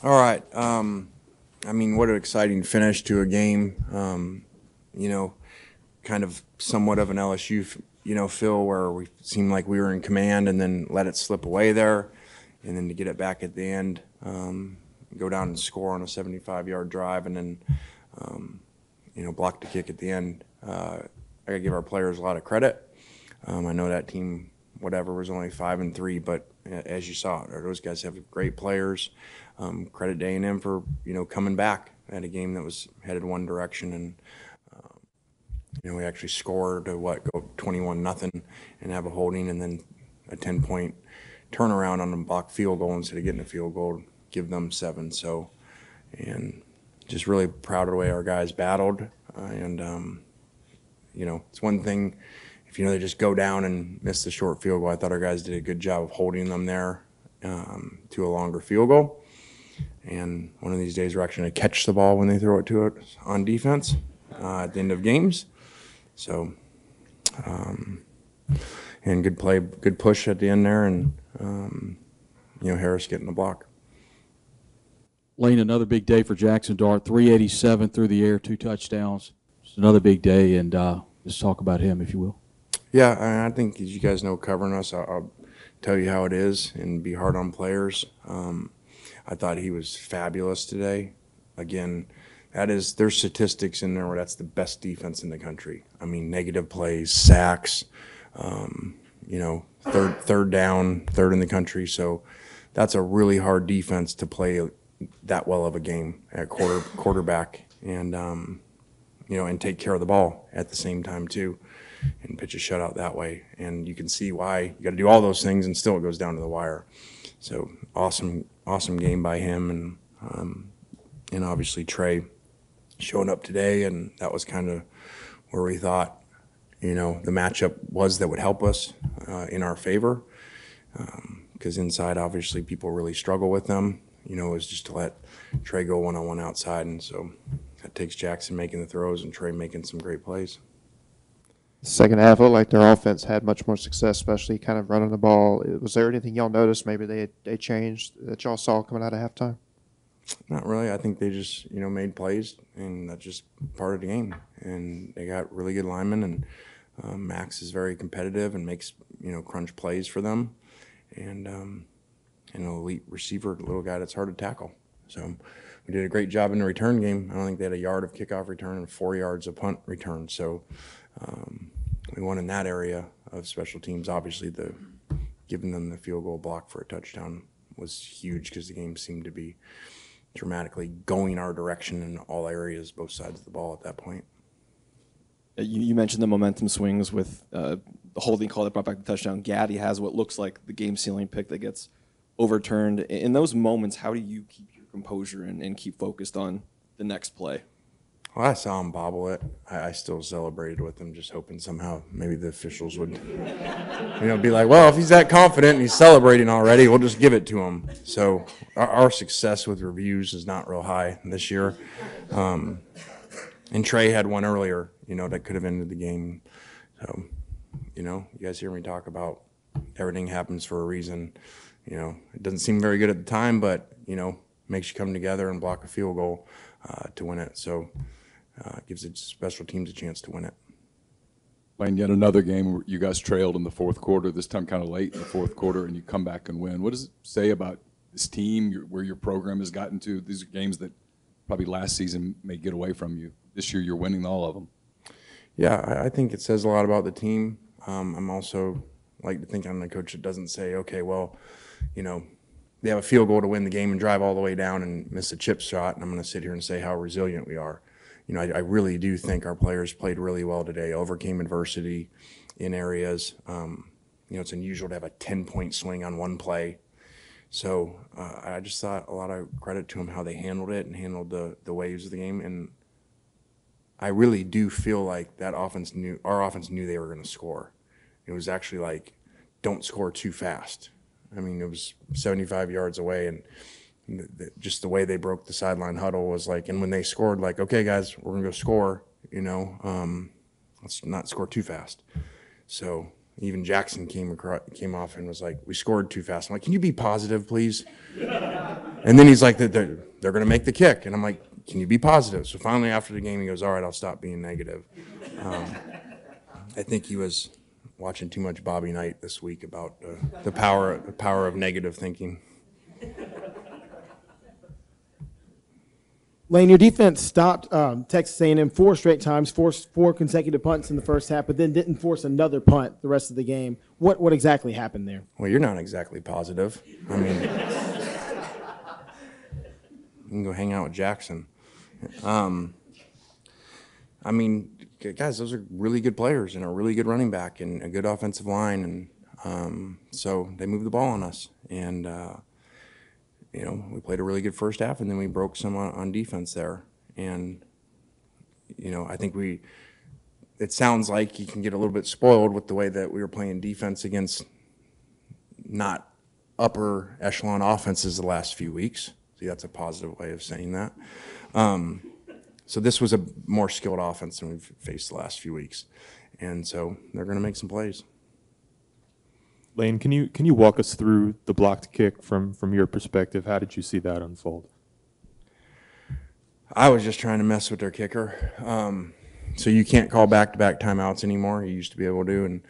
All right. I mean, what an exciting finish to a game. You know, kind of somewhat of an LSU, feel where we seemed like we were in command and then let it slip away there. And then to get it back at the end, go down and score on a 75-yard drive and then, block the kick at the end. I got to give our players a lot of credit. I know that team, whatever, was only 5-3, but as you saw, those guys have great players. Credit to A&M for coming back at a game that was headed one direction, and we actually scored to go 21-0 and have a holding, and then a 10-point turnaround on a blocked field goal instead of getting a field goal, give them 7. So, and just really proud of the way our guys battled, and it's one thing if they just go down and miss the short field goal. I thought our guys did a good job of holding them there to a longer field goal. And one of these days we're actually going to catch the ball when they throw it to us on defense at the end of games. So, and good play, good push at the end there, and Harris getting the block. Lane, another big day for Jackson Dart, 387 through the air, 2 touchdowns. It's another big day, and just talk about him, if you will. Yeah, I think, as you guys know, covering us, I'll tell you how it is and be hard on players. I thought he was fabulous today. Again, there's statistics in there where that's the best defense in the country. I mean, negative plays, sacks, third down, third in the country. So that's a really hard defense to play that well of a game at quarterback, and and take care of the ball at the same time too, and pitch a shutout that way. And you can see why you got to do all those things, and still it goes down to the wire. So awesome game by him, and obviously Trey showing up today, and that was kind of where we thought, the matchup was that would help us in our favor, because inside obviously people really struggle with them. Is just to let Trey go one-on-one outside, and so that takes Jackson making the throws and Trey making some great plays. Second half looked like their offense had much more success, especially kind of running the ball. Was there anything y'all noticed maybe they changed that y'all saw coming out of halftime? Not really. I think they just made plays, and that's just part of the game. And they got really good linemen, and Max is very competitive and makes crunch plays for them, and an elite receiver, little guy that's hard to tackle. So we did a great job in the return game. I don't think they had a yard of kickoff return and 4 yards of punt return. So we won in that area of special teams. Obviously, giving them the field goal block for a touchdown was huge, because the game seemed to be dramatically going our direction in all areas, both sides of the ball at that point. You mentioned the momentum swings with the holding call that brought back the touchdown. Gaddy has what looks like the game-sealing pick that gets overturned. In those moments, how do you keep your composure and keep focused on the next play? Well, I saw him bobble it. I still celebrated with him, just hoping somehow maybe the officials would, be like, well, if he's that confident and he's celebrating already, we'll just give it to him. So our success with reviews is not real high this year. And Trey had one earlier, that could have ended the game. So, you guys hear me talk about everything happens for a reason. It doesn't seem very good at the time, but, makes you come together and block a field goal to win it. So it gives the special teams a chance to win it. Lane, yet another game where you guys trailed in the fourth quarter, this time kind of late in the fourth quarter, and you come back and win. What does it say about this team, where your program has gotten to? These are games that probably last season may get away from you. This year you're winning all of them. Yeah, I think it says a lot about the team. I'm also like to think I'm the coach that doesn't say, okay, well, they have a field goal to win the game and drive all the way down and miss a chip shot, and I'm going to sit here and say how resilient we are. I really do think our players played really well today, overcame adversity in areas. It's unusual to have a 10-point swing on one play. So I just thought a lot of credit to them, how they handled it and handled the waves of the game. And I really do feel like our offense knew they were going to score. It was actually like, don't score too fast. I mean, it was 75 yards away, and just the way they broke the sideline huddle was like, and when they scored, like, okay, guys, we're going to go score, let's not score too fast. So, even Jackson came off and was like, "We scored too fast." I'm like, "Can you be positive, please?" And then he's like, "They're going to make the kick," and I'm like, "Can you be positive?" So finally, after the game, he goes, "All right, I'll stop being negative." I think he was watching too much Bobby Knight this week about the power of negative thinking. Lane, your defense stopped Texas A&M 4 straight times, forced 4 consecutive punts in the first half, but then didn't force another punt the rest of the game. What exactly happened there? Well, you're not exactly positive. I mean, you can go hang out with Jackson. I mean, guys, those are really good players and a really good running back and a good offensive line, and so they moved the ball on us. And we played a really good first half, and then we broke some on defense there. And I think it sounds like you can get a little bit spoiled with the way that we were playing defense against not upper echelon offenses the last few weeks. See, that's a positive way of saying that. So this was a more skilled offense than we've faced the last few weeks. And so they're going to make some plays. Lane, can you walk us through the blocked kick from your perspective? How did you see that unfold? I was just trying to mess with their kicker. So you can't call back-to-back timeouts anymore. You used to be able to. And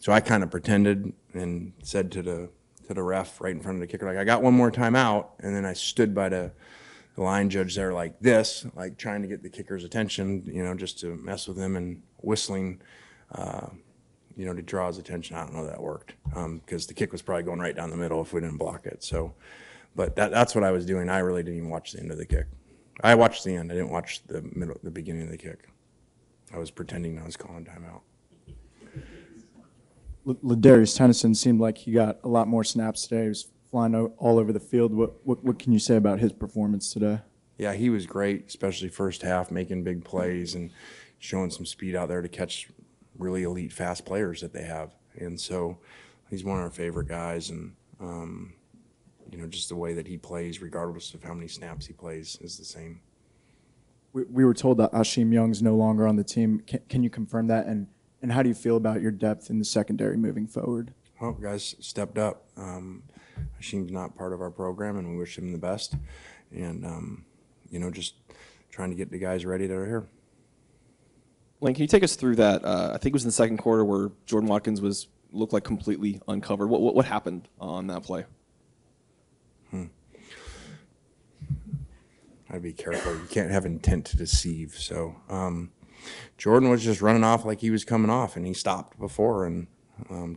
so I kind of pretended and said to the ref right in front of the kicker, like, "I got one more timeout." And then I stood by the line judge there like this, like trying to get the kicker's attention, just to mess with him and whistling, to draw his attention. I don't know that worked because the kick was probably going right down the middle if we didn't block it. So, but that's what I was doing. I really didn't even watch the end of the kick. I watched the end. I didn't watch the beginning of the kick. I was pretending I was calling timeout. Ladarius Tennyson seemed like he got a lot more snaps today. He was flying all over the field. What can you say about his performance today? Yeah, he was great, especially first half, making big plays and showing some speed out there to catch really elite fast players that they have. And so he's one of our favorite guys, and just the way that he plays, regardless of how many snaps he plays, is the same. We were told that Ashim Young's no longer on the team. Can you confirm that? And how do you feel about your depth in the secondary moving forward? Well, guys stepped up. Ashim's not part of our program, and we wish him the best. And, just trying to get the guys ready that are here. Lane, can you take us through that? I think it was in the second quarter where Jordan Watkins looked like completely uncovered. What happened on that play? I'd be careful. You can't have intent to deceive. So Jordan was just running off like he was coming off, and he stopped before and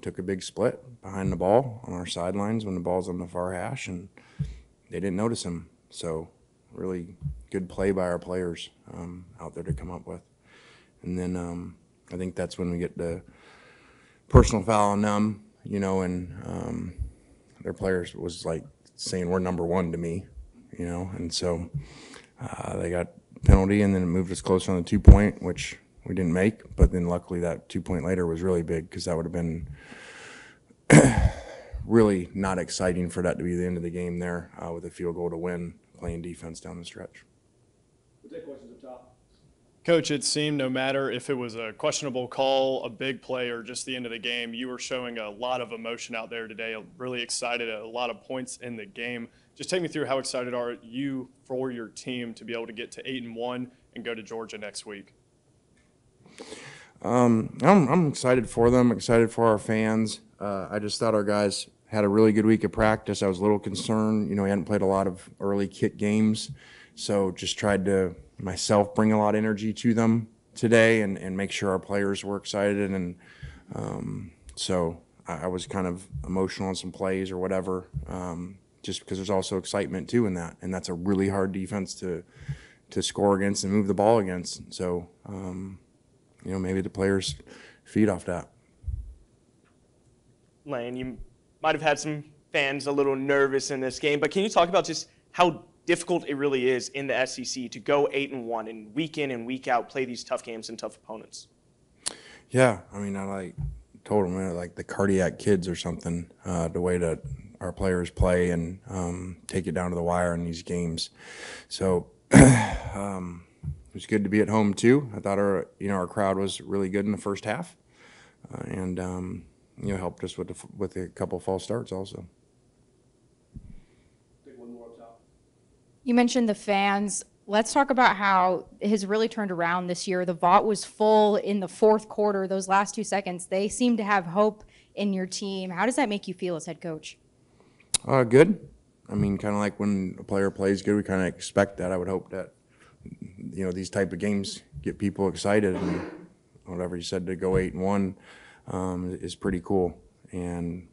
took a big split behind the ball on our sidelines when the ball's on the far hash, and they didn't notice him. So really good play by our players out there to come up with. And then I think that's when we get the personal foul on them, and their players was like saying we're number one to me, and so they got penalty, and then it moved us closer on the 2-point, which we didn't make, but then luckily that 2-point later was really big because that would have been really not exciting for that to be the end of the game there with a field goal to win, playing defense down the stretch. We'll take questions up top. Coach, it seemed no matter if it was a questionable call, a big play, or just the end of the game, you were showing a lot of emotion out there today, really excited, a lot of points in the game. Just take me through how excited are you for your team to be able to get to 8-1 and go to Georgia next week? I'm excited for them, excited for our fans. I just thought our guys had a really good week of practice. I was a little concerned. We hadn't played a lot of early kick games, so just tried to myself bring a lot of energy to them today and make sure our players were excited. And so I was kind of emotional on some plays or whatever, just because there's also excitement too in that. And that's a really hard defense to score against and move the ball against. So, maybe the players feed off that. Lane, you might have had some fans a little nervous in this game, but can you talk about just how difficult it really is in the SEC to go 8-1 and week in and week out play these tough games and tough opponents? Yeah, I told them like the cardiac kids or something, the way that our players play and take it down to the wire in these games. So it was good to be at home too. I thought our crowd was really good in the first half. and helped us with a couple false starts also. You mentioned the fans. Let's talk about how it has really turned around this year. The Vaught was full in the fourth quarter. Those last 2 seconds, they seem to have hope in your team. How does that make you feel as head coach? Good. I mean, kind of like when a player plays good, we kind of expect that. I would hope that, these type of games get people excited. And whatever you said, to go 8-1 is pretty cool. And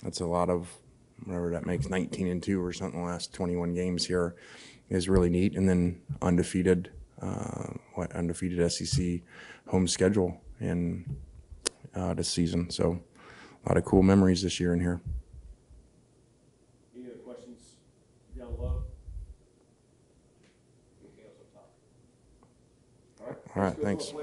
that's a lot of, whatever that makes, 19-2 or something. The last 21 games here is really neat. And then undefeated SEC home schedule in this season. So a lot of cool memories this year in here. Any other questions down low? All right, thanks.